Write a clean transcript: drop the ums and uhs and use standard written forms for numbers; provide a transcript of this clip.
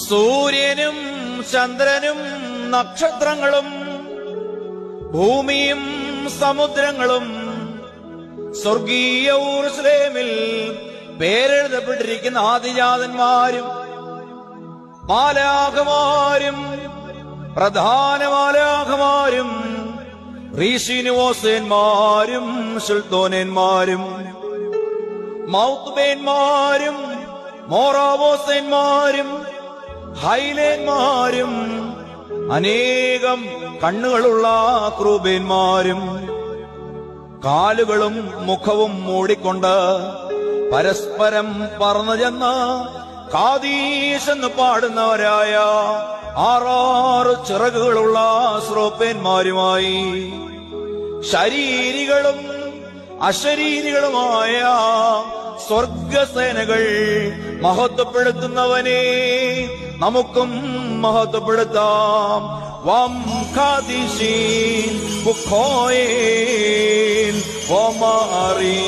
സൂര്യനും ചന്ദ്രനും നക്ഷത്രങ്ങളും ഭൂമിയും സമുദ്രങ്ങളും സ്വർഗീയ യെരൂശലേമിൽ പേരെഴുതപ്പെട്ടിരിക്കുന്ന ആദിജാതന്മാരും മാലാഖമാരും പ്രധാന മാലാഖമാരും റീശിനുവോസേന്മാരും സുൽത്തോനന്മാരും മൗത്ബേന്മാരും മോറാവോസേന്മാരും ഹൈലേന്മാരും അനേകം കണ്ണുകളുള്ള ക്രൂബേന്മാരും കാലുകളും മുഖവും മൂടിക്കൊണ്ട് പരസ്പരം പറന്നു ചെന്ന് കാദീശ് എന്ന് പാടുന്നവരായ 6 ചിറകുകളുള്ള ശ്രോപ്പേന്മാരുമായി ശരീരികളും അശരീരികളുമായ സ്വർഗസേനകൾ മഹത്വപ്പെടുത്തുന്നവനെ നമുക്കും മഹത്വപ്പെടുത്താം. വം ഖാദിശീൻ ബുഖോയേൻ വമാരീ